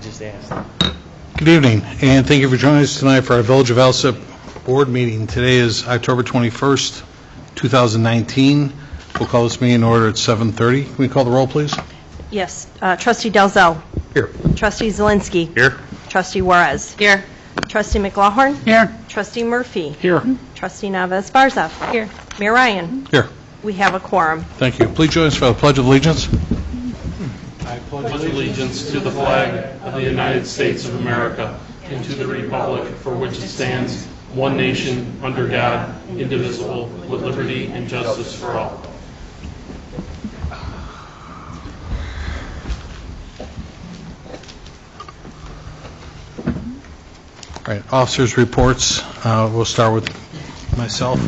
just asked. Good evening, and thank you for joining us tonight for our Village of Alsip Board meeting. Today is October 21st, 2019. We'll call this meeting in order at 7:30. Can we call the roll, please? Yes. Trustee Dalzell. Here. Trustee Zielinski. Here. Trustee Juarez. Here. Trustee McLaughlin. Here. Trustee Murphy. Here. Trustee Navas Barza. Here. Mayor Ryan. Here. We have a quorum. Thank you. Please join us for the Pledge of Allegiance. I pledge allegiance to the flag of the United States of America and to the republic for which it stands, one nation, under God, indivisible, with liberty and justice for all. All right, officers' reports. We'll start with myself.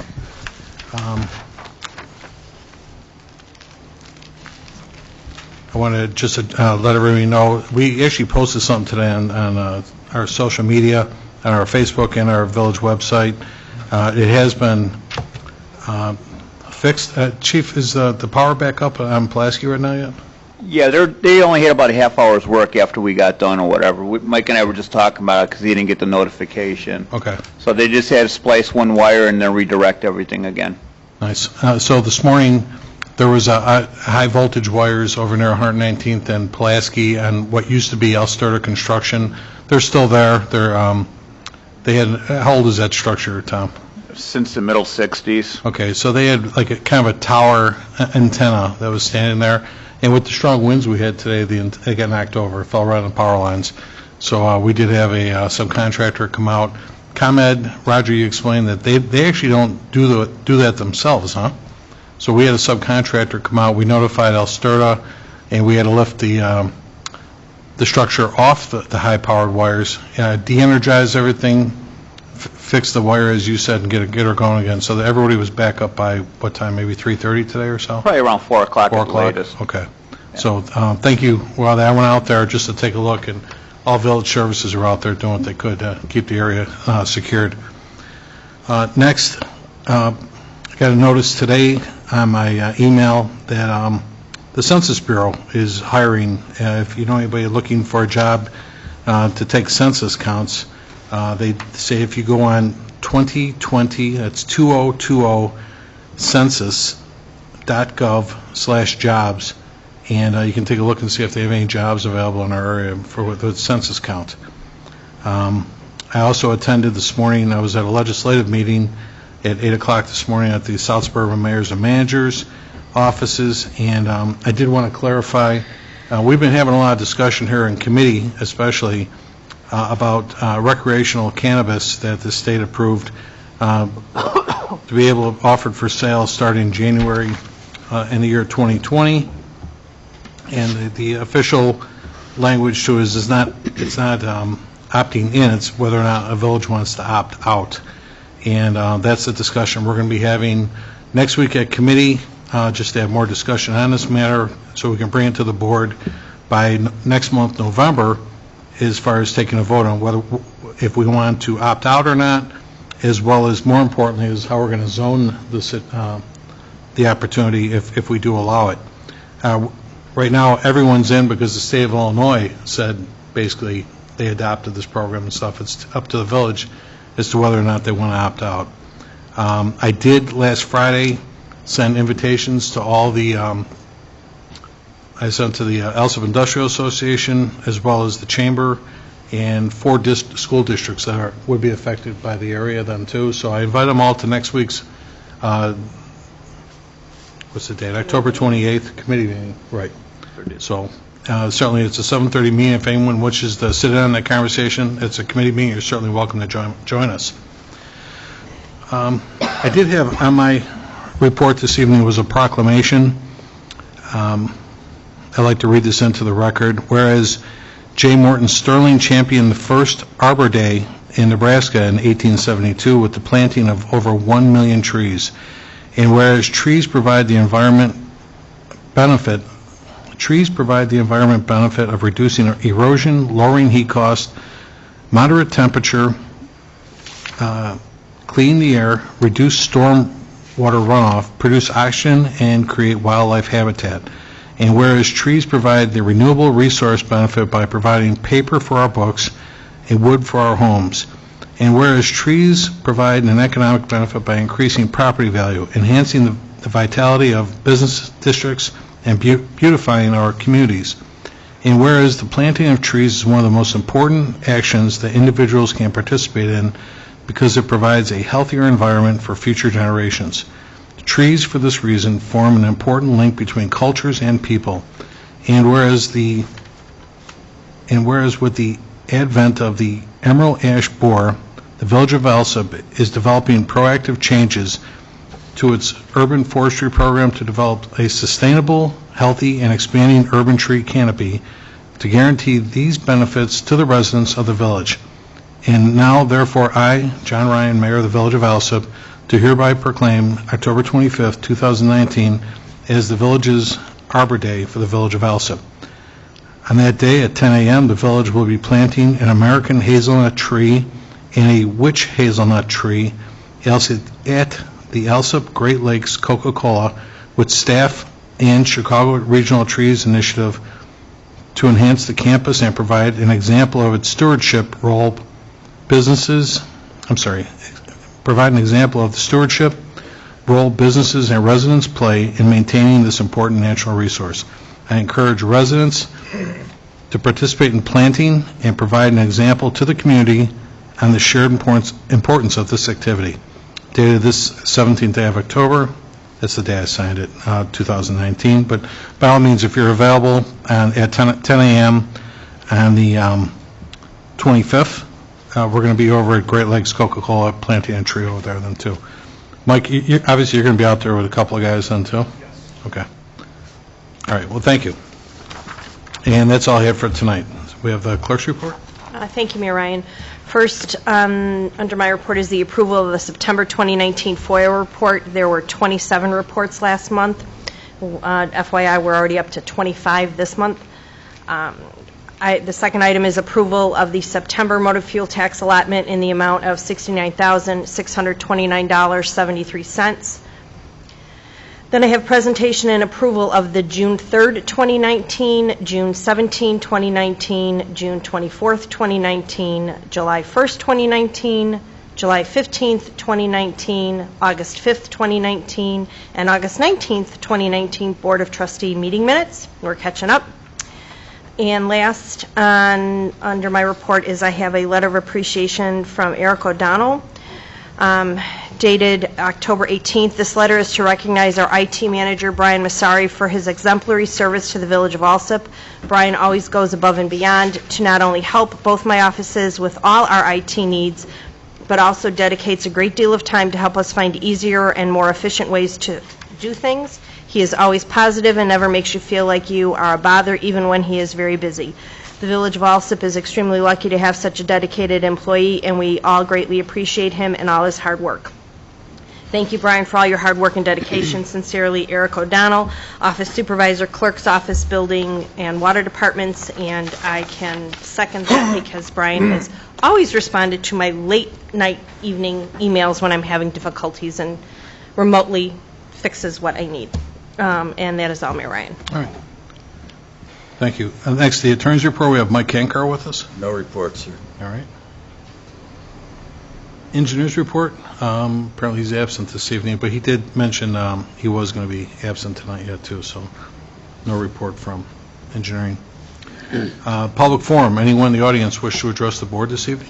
I want to just let everybody know, we actually posted something today on our social media, on our Facebook and our village website. It has been fixed. Chief, is the power back up on Pulaski right now yet? Yeah, they only had about a half hour's work after we got done or whatever. Mike and I were just talking about it because he didn't get the notification. Okay. So they just had to splice one wire and then redirect everything again. Nice. So this morning there was high voltage wires over near 119th and Pulaski and what used to be Alsip Construction. They're still there. They had, how old is that structure, Tom? Since the middle 60s. Okay, so they had like a kind of a tower antenna that was standing there. And with the strong winds we had today, it got knocked over. It fell right on the power lines. So we did have a subcontractor come out. ComEd, Roger, you explained that they actually don't do that themselves, huh? So we had a subcontractor come out. We notified Alsip, and we had to lift the structure off the high-powered wires, de-energize everything, fix the wire, as you said, and get her going again. So that everybody was back up by, what time, maybe 3:30 today or so? Probably around 4 o'clock at the latest. Okay. Yeah. So thank you. Well, I went out there just to take a look, and all village services are out there doing what they could to keep the area secured. Next, I got a notice today on my email that the Census Bureau is hiring. If you know anybody looking for a job to take census counts, they say if you go on 2020, that's 2020 census.gov/jobs, and you can take a look and see if they have any jobs available in our area for the census count. I also attended this morning, I was at a legislative meeting at 8 o'clock this morning at the South Suburban Mayors and Managers offices, and I did want to clarify, we've been having a lot of discussion here in committee, especially about recreational cannabis that the state approved to be able to offered for sale starting January in the year 2020, and the official language to it is it's not opting in, it's whether or not a village wants to opt out, and that's the discussion we're going to be having next week at committee, just to have more discussion on this matter so we can bring it to the board by next month, November, as far as taking a vote on whether, if we want to opt out or not, as well as, more importantly, is how we're going to zone this, the opportunity if we do allow it. Right now, everyone's in because the state of Illinois said basically they adopted this program and stuff. It's up to the village as to whether or not they want to opt out. I did last Friday send invitations to all the I sent to the Alsip Industrial Association as well as the Chamber and 4 school districts that would be affected by the area then too. So I invite them all to next week's, what's the date, October 28th committee meeting. Right. So certainly it's a 7:30 meeting. If anyone wishes to sit in on that conversation, it's a committee meeting. You're certainly welcome to join us. I did have on my report this evening was a proclamation. I'd like to read this into the record. Whereas J. Morton Sterling championed the first Arbor Day in Nebraska in 1872 with the planting of over 1 million trees. And whereas trees provide the environment benefit of reducing erosion, lowering heat cost, moderate temperature, clean the air, reduce storm water runoff, produce oxygen, and create wildlife habitat. And whereas trees provide the renewable resource benefit by providing paper for our books and wood for our homes. And whereas trees provide an economic benefit by increasing property value, enhancing the vitality of business districts, and beautifying our communities. And whereas the planting of trees is one of the most important actions that individuals can participate in because it provides a healthier environment for future generations. Trees, for this reason, form an important link between cultures and people. And whereas with the advent of the emerald ash borer, the Village of Alsip is developing proactive changes to its urban forestry program to develop a sustainable, healthy, and expanding urban tree canopy to guarantee these benefits to the residents of the village. And now, therefore, I, John Ryan, Mayor of the Village of Alsip, do hereby proclaim October 25th, 2019 as the village's Arbor Day for the Village of Alsip. On that day at 10 a.m., the village will be planting an American hazelnut tree and a witch hazelnut tree at the Alsip Great Lakes Coca-Cola with staff and Chicago Regional Trees Initiative to enhance the campus and provide an example of its stewardship role provide an example of the stewardship role businesses and residents play in maintaining this important natural resource. I encourage residents to participate in planting and provide an example to the community on the shared importance of this activity. Dated this 17th day of October, that's the day I signed it, 2019. But by all means, if you're available at 10 a.m. on the 25th, we're going to be over at Great Lakes Coca-Cola planting a tree over there then too. Mike, obviously you're going to be out there with a couple of guys then too? Yes. Okay. All right, well, thank you. And that's all I have for tonight. We have the clerk's report. Thank you, Mayor Ryan. First, under my report is the approval of the September 2019 FOIA report. There were 27 reports last month. FYI, we're already up to 25 this month. The second item is approval of the September motor fuel tax allotment in the amount of $69,629.73. Then I have presentation and approval of the June 3rd, 2019, June 17, 2019, June 24th, 2019, July 1st, 2019, July 15th, 2019, August 5th, 2019, and August 19th, 2019 Board of Trustee meeting minutes. We're catching up. And last under my report is I have a letter of appreciation from Eric O'Donnell, dated October 18th. This letter is to recognize our IT manager, Brian Massari, for his exemplary service to the Village of Alsip. Brian always goes above and beyond to not only help both my offices with all our IT needs, but also dedicates a great deal of time to help us find easier and more efficient ways to do things. He is always positive and never makes you feel like you are a bother, even when he is very busy. The Village of Alsip is extremely lucky to have such a dedicated employee, and we all greatly appreciate him and all his hard work. Thank you, Brian, for all your hard work and dedication. Sincerely, Eric O'Donnell, Office Supervisor, Clerk's Office, Building and Water Departments, and I can second that because Brian has always responded to my late night, evening emails when I'm having difficulties and remotely fixes what I need. And that is all, Mayor Ryan. All right. Thank you. Next, the Attorney's report. We have Mike Kankar with us. No report, sir. All right. Engineer's report. Apparently he's absent this evening, but he did mention he was going to be absent tonight yet too, so no report from engineering. Public forum. Anyone in the audience wish to address the board this evening?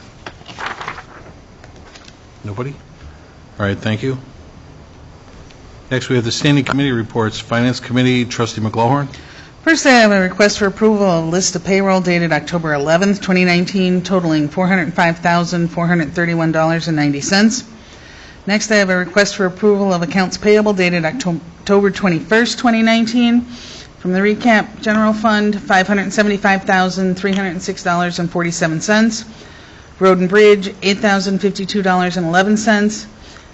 Nobody? All right, thank you. Next, we have the standing committee reports. Finance Committee, Trustee McGlohorn. First, I have a request for approval of a list of payroll dated October 11th, 2019, totaling $405,431.90. Next, I have a request for approval of accounts payable dated October 21st, 2019. From the recap general fund, $575,306.47. Road and Bridge, $8,052.11.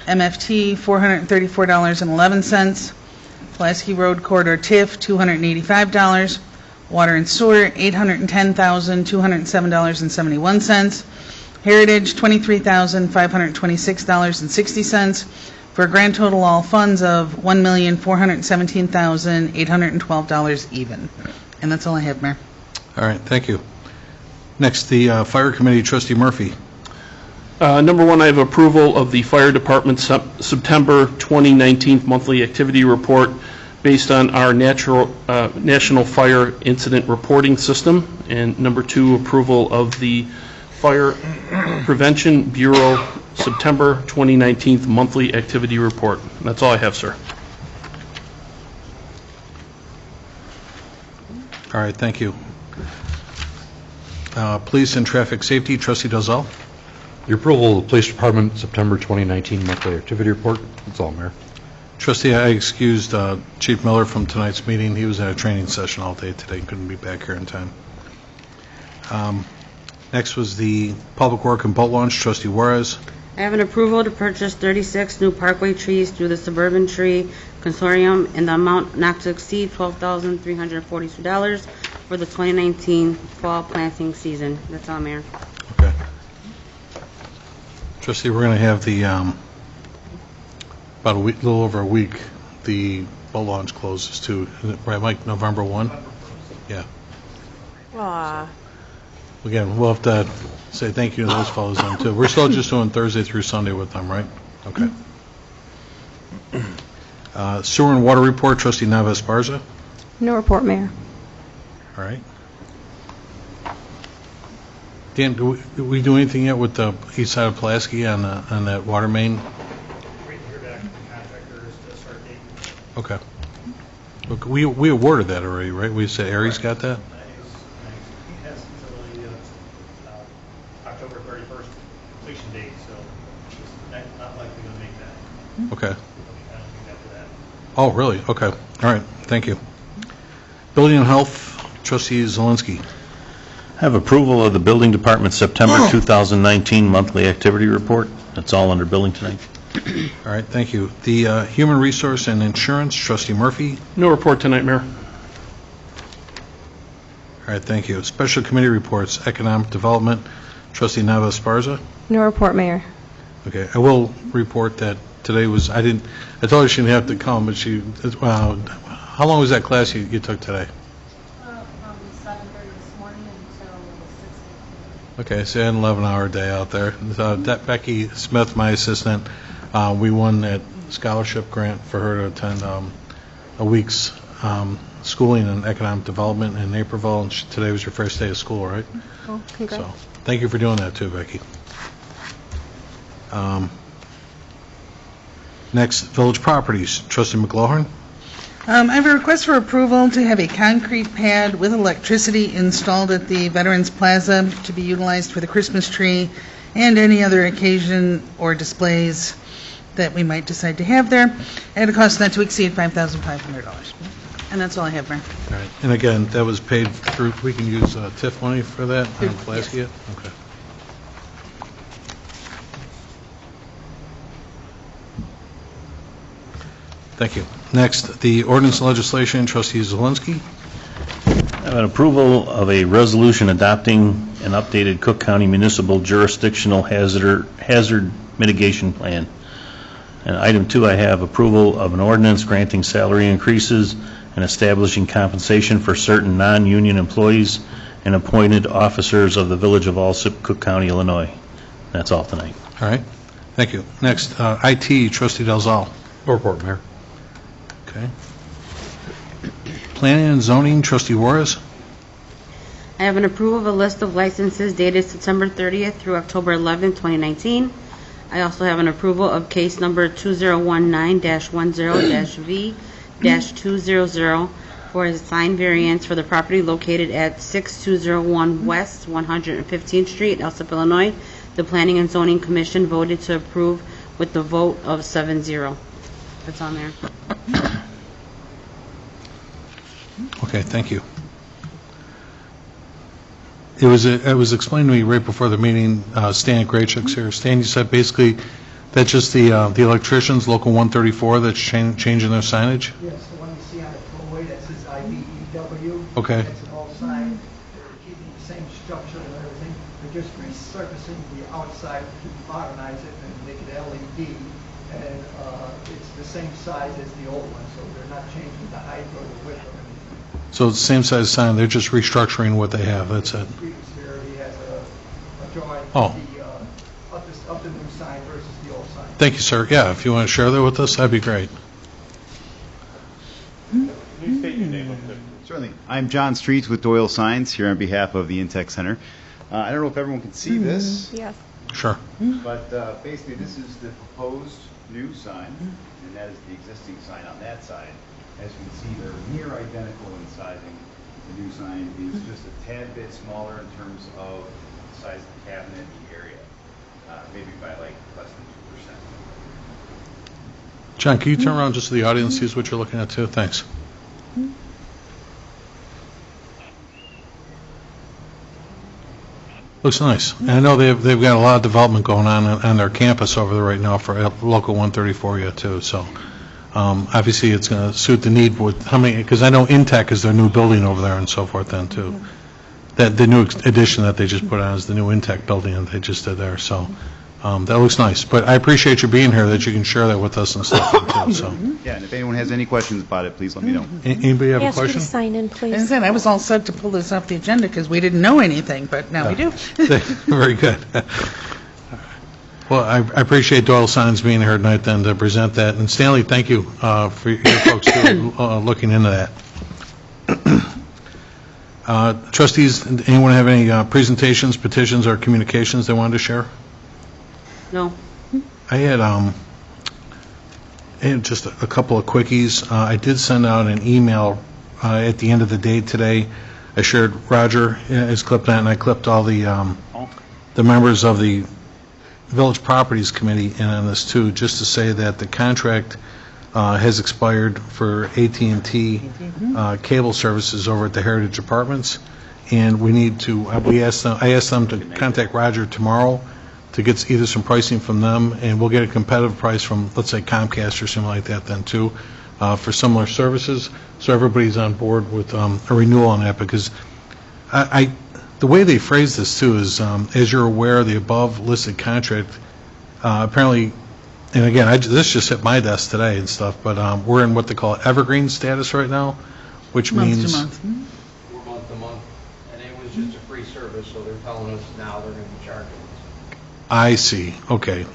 MFT, $434.11. Pulaski Road Corridor TIF, $285. Water and Sewer, $810,207.71. Heritage, $23,526.60. for a grand total all funds of $1,417,812 even. And that's all I have, Mayor. All right, thank you. Next, the Fire Committee, Trustee Murphy. Number one, I have approval of the Fire Department's September 2019 monthly activity report based on our National Fire Incident Reporting System. And number two, approval of the Fire Prevention Bureau September 2019 monthly activity report. That's all I have, sir. All right, thank you. Police and Traffic Safety, Trustee Dalzell. Your approval of the Police Department September 2019 monthly activity report. That's all, Mayor. Trustee, I excused Chief Miller from tonight's meeting. He was at a training session all day today, couldn't be back here in time. Next was the Public Work and Boat Launch, Trustee Juarez. I have an approval to purchase 36 new parkway trees through the Suburban Tree Consortium in the amount not to exceed $12,342 for the 2019 fall planting season. That's all, Mayor. Okay. Trustee, we're going to have the, about a week, little over a week, the boat launch closes too. Isn't it right, Mike? November 1? Yeah. Aw. Again, we'll have to say thank you to those fellows then too. We're still just doing Thursday through Sunday with them, right? Okay. Sewer and Water Report, Trustee Nava Esparza. No report, Mayor. All right. Dan, do we do anything yet with the east side of Pulaski on that water main? Waiting to hear back from the contractors to start date. Okay. Look, we awarded that already, right? We said Aries got that? That's until the October 31st completion date, so it's not likely going to make that. Okay. I don't think after that. Oh, really? Okay. All right. Thank you. Building and Health, Trustee Zelinski. I have approval of the Building Department September 2019 monthly activity report. That's all under billing tonight. All right. Thank you. The Human Resource and Insurance, Trustee Murphy. No report tonight, Mayor. All right. Thank you. Special Committee Reports, Economic Development, Trustee Nava Esparza. No report, Mayor. Okay. I will report that today was, I told her she didn't have to come, but how long was that class you took today? From 7:30 this morning until 6:00. Okay, so an 11-hour day out there. Becky Smith, my assistant, we won that scholarship grant for her to attend a week's schooling in economic development in Naperville, and today was your first day of school, right? Oh, congrats. So, thank you for doing that too, Becky. Next, Village Properties, Trustee McLaughlin. I have a request for approval to have a concrete pad with electricity installed at the Veterans Plaza to be utilized for the Christmas tree and any other occasion or displays that we might decide to have there at a cost not to exceed $5,500. And that's all I have, Mayor. All right, and again, that was paid through, we can use TIF money for that on Pulaski? Yes. Okay. Thank you. Next, the Ordinance and Legislation, Trustee Zelinski. I have an approval of a resolution adopting an updated Cook County Municipal Jurisdictional Hazard Mitigation Plan. And item 2, I have approval of an ordinance granting salary increases and establishing compensation for certain non-union employees and appointed officers of the Village of Alsip, Cook County, Illinois. That's all tonight. All right. Thank you. Next, IT, Trustee Dalzell. No report, Mayor. Okay. Planning and Zoning, Trustee Juarez. I have an approval of a list of licenses dated September 30th through October 11th, 2019. I also have an approval of case number 2019-10-V-200 for a sign variance for the property located at 6201 West 115th Street, Alsip, Illinois. The Planning and Zoning Commission voted to approve with the vote of 7-0. That's on there. Okay, thank you. It was explained to me right before the meeting, Stan Graychuk's here. Stan, you said basically that's just the electricians, Local 134, that's changing their signage? Yes, the one you see on the tollway that says IBEW. Okay. That's an old sign. They're keeping the same structure and everything. They're just resurfacing the outside to modernize it and make it LED. and it's the same size as the old one, so they're not changing the height or the width or anything. So it's the same size sign, they're just restructuring what they have, that's it. Previous here, he has a drawing Oh. of the new sign versus the old sign. Thank you, sir. Yeah, if you want to share that with us, that'd be great. Can you state your name up there? Certainly. I'm John Streets with Doyle Signs here on behalf of the Intech Center. I don't know if everyone can see this, Yes. Sure. but basically this is the proposed new sign, and that is the existing sign on that side. As you can see, they're near identical in sizing. The new sign is just a tad bit smaller in terms of the size of the cabinet and the area, maybe by like less than 2%. John, can you turn around just so the audience sees what you're looking at too? Thanks. Looks nice. And I know they've got a lot of development going on their campus over there right now for Local 134 yet too. So obviously it's going to suit the need with how many, because I know Intech is their new building over there and so forth then too. That the new addition that they just put on is the new Intech building that they just did there. So that looks nice. But I appreciate you being here, that you can share that with us and stuff too. So Yeah, and if anyone has any questions about it, please let me know. Anybody have a Ask you to question? sign in, As I please. said, I was all set to pull this off the agenda because we didn't know anything, but now we do. Very good. Well, I appreciate Doyle Signs being here tonight then to present that. And Stanley, thank you for your folks too, looking into that. Trustees, anyone have any presentations, petitions, or communications they wanted to share? No. I had just a couple of quickies. I did send out an email at the end of the day today. I shared Roger has clipped that, and I clipped all the members of the Village Properties Committee in on this too, just to say that the contract has expired for AT&T cable services over at the Heritage Apartments, and we need to. I asked them to contact Roger tomorrow to get either some pricing from them, and we'll get a competitive price from, let's say, Comcast or something like that then too, for similar services, so everybody's on board with a renewal on that, because the way they phrase this too is, as you're aware, the above listed contract, apparently, and again, this just hit my desk today and stuff, but we're in what they call evergreen status right now, which means... Month to month. We're month to month, and it was just a free service, so they're telling us now they're going to be charging us. I see, okay.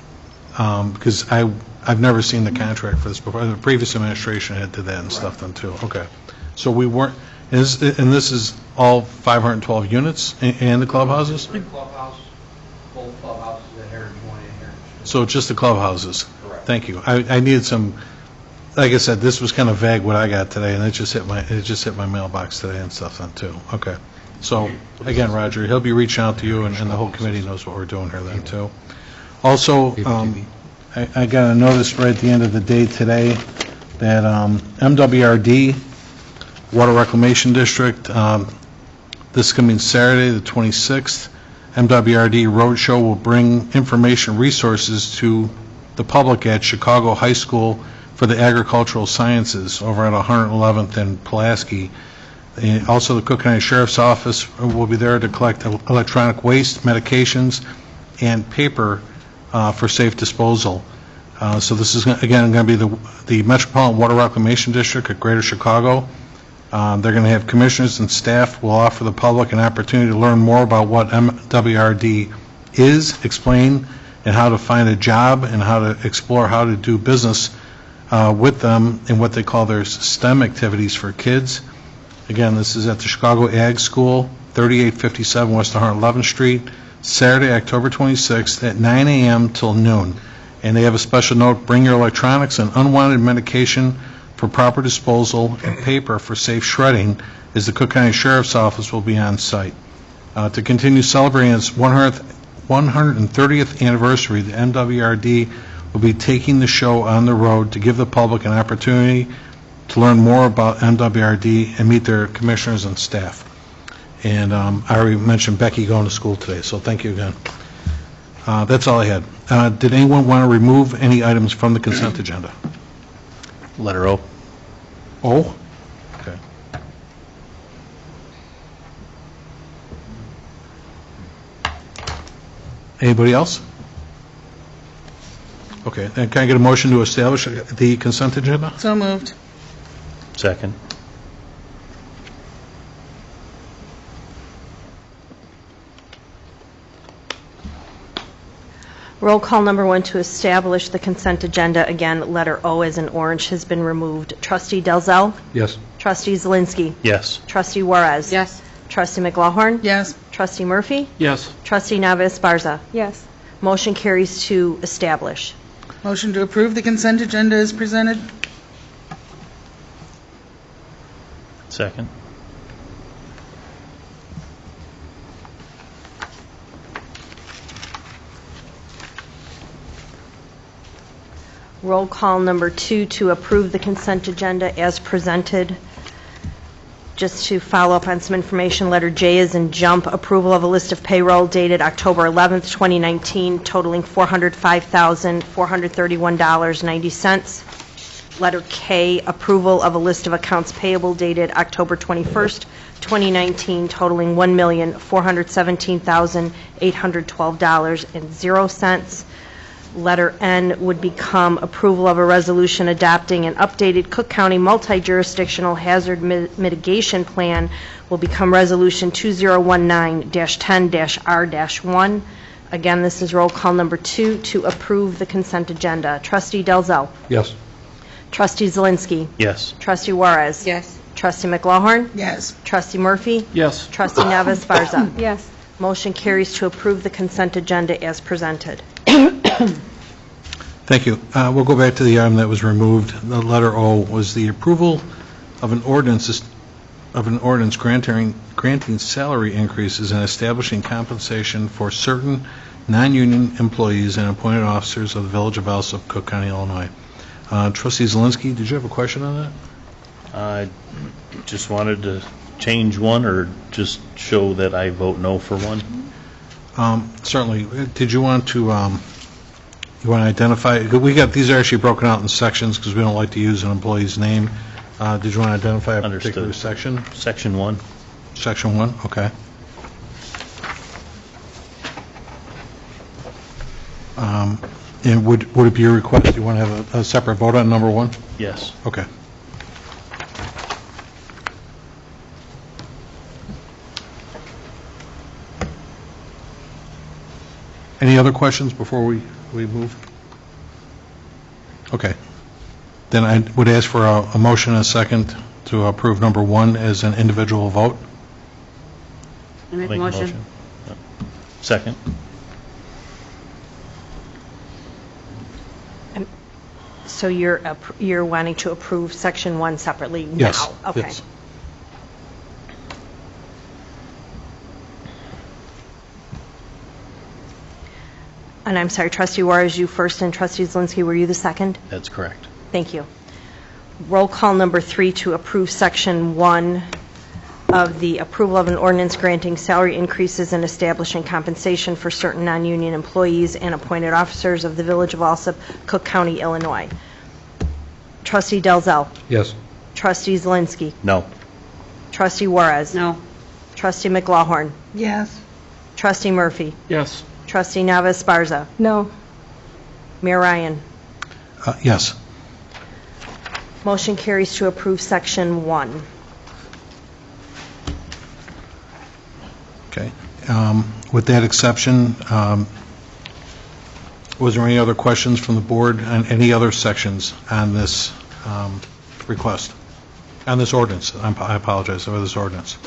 Because I've never seen the contract for this before. The previous administration had did that and stuff then too. Okay. So we weren't, and this is all 512 units and the clubhouses? Three clubhouses, both clubhouses at Heritage 1 and Heritage 2. So just the clubhouses? Correct. Thank you. I needed some, like I said, this was kind of vague what I got today, and it just hit my mailbox today and stuff then too. Okay. So, again, Roger, he'll be reaching out to you, and the whole committee knows what we're doing here then, too. Also, I got a notice right at the end of the day today that MWRD, Water Reclamation District, this coming Saturday, the 26th, MWRD Roadshow will bring information resources to the public at Chicago High School for the Agricultural Sciences over at 111th and Pulaski. Also, the Cook County Sheriff's Office will be there to collect electronic waste, medications, and paper for safe disposal. So this is, again, going to be the Metropolitan Water Reclamation District at Greater Chicago. They're going to have commissioners and staff will offer the public an opportunity to learn more about what MWRD is, explain, and how to find a job, and how to explore how to do business with them in what they call their STEM activities for kids. Again, this is at the Chicago Ag School, 3857 West 111th Street, Saturday, October 26th at 9 a.m. till noon. And they have a special note, bring your electronics and unwanted medication for proper disposal and paper for safe shredding, as the Cook County Sheriff's Office will be on site. To continue celebrating its 130th anniversary, the MWRD will be taking the show on the road to give the public an opportunity to learn more about MWRD and meet their commissioners and staff. And I already mentioned Becky going to school today, so thank you again. That's all I had. Did anyone want to remove any items from the consent agenda? Letter O. Oh? Okay. Anybody else? Okay, then can I get a motion to establish the consent agenda? So moved. Second. Roll call number 1 to establish the consent agenda. Again, letter O as in orange has been removed. Trustee Delzell? Yes. Trustee Zelinski? Yes. Trustee Juarez? Yes. Trustee McLaughlin? Yes. Trustee Murphy? Yes. Trustee Navis Barza? Yes. Motion carries to establish. Motion to approve the consent agenda is presented. Second. Roll call number 2 to approve the consent agenda as presented. Just to follow up on some information, letter J is in jump, approval of a list of payroll dated October 11th, 2019, totaling $405,431.90. Letter K, approval of a list of accounts payable dated October 21st, 2019, totaling $1,417,812.00. Letter N would become approval of a resolution adopting an updated Cook County multi-jurisdictional hazard mitigation plan will become Resolution 2019-10-R-1. Again, this is roll call number 2 to approve the consent agenda. Trustee Delzell. Yes. Trustee Zelinski. Yes. Trustee Juarez. Yes. Trustee McLaughlin. Yes. Trustee Murphy. Yes. Trustee Navis Barza. Yes. Motion carries to approve the consent agenda as presented. Thank you. We'll go back to the item that was removed. The letter O was the approval of an ordinance granting salary increases and establishing compensation for certain non-union employees and appointed officers of the Village of Alsip, Cook County, Illinois. Trustee Zelinski, did you have a question on that? I just wanted to change one or just show that I vote no for one. Certainly. Did you want to identify? These are actually broken out in sections because we don't like to use an employee's name. Did you want to identify a particular section? Section 1. Section 1, okay. And would it be your request, you want to have a separate vote on number 1? Yes. Okay. Any other questions before we move? Okay. Then I would ask for a motion and a second to approve number 1 as an individual vote. I make a motion. Second. So you're wanting to approve Section 1 separately now? Yes. Okay. Yes. And I'm sorry, Trustee Juarez, you first, and Trustee Zelinski, were you the second? That's correct. Thank you. Roll call number 3 to approve Section 1 of the approval of an ordinance granting salary increases and establishing compensation for certain non-union employees and appointed officers of the Village of Alsip, Cook County, Illinois. Trustee Delzell. Yes. Trustee Zelinski. No. Trustee Juarez. No. Trustee McLaughlin. Yes. Trustee Murphy. Yes. Trustee Navis Barza. No. Mayor Ryan. Yes. Motion carries to approve Section 1. Okay. With that exception, was there any other questions from the board on any other sections on this request? On this ordinance? I apologize for this ordinance.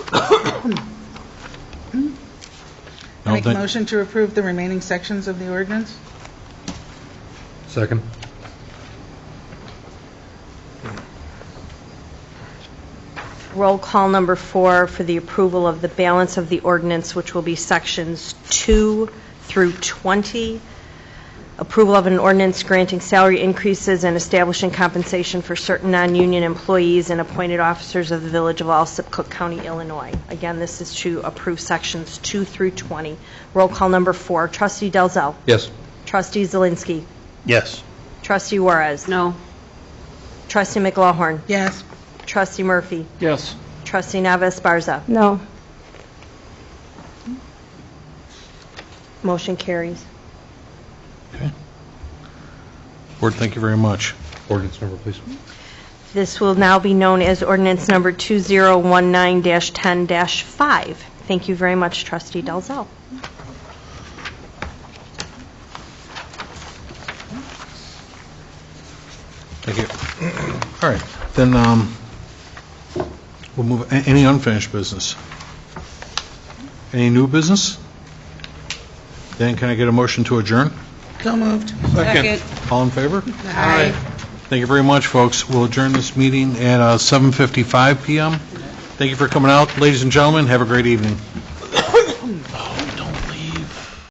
I make a motion to approve the remaining sections of the ordinance. Second. Roll call number 4 for the approval of the balance of the ordinance, which will be Sections 2 through 20. Approval of an ordinance granting salary increases and establishing compensation for certain non-union employees and appointed officers of the Village of Alsip, Cook County, Illinois. Again, this is to approve Sections 2 through 20. Roll call number 4. Trustee Delzell. Yes. Trustee Zelinski. Yes. Trustee Juarez. No. Trustee McLaughlin. Yes. Trustee Murphy. Yes. Trustee Navis Barza. No. Motion carries. Okay. Board, thank you very much. Ordinance number, please. This will now be known as ordinance number 2019-10-5. Thank you very much, Trustee Dalzell. Thank you. All right, then we'll move, any unfinished business? Any new business? Then can I get a motion to adjourn? So moved. Second. All in favor? Aye. Thank you very much, folks. We'll adjourn this meeting at 7:55 PM. Thank you for coming out. Ladies and gentlemen, have a great evening.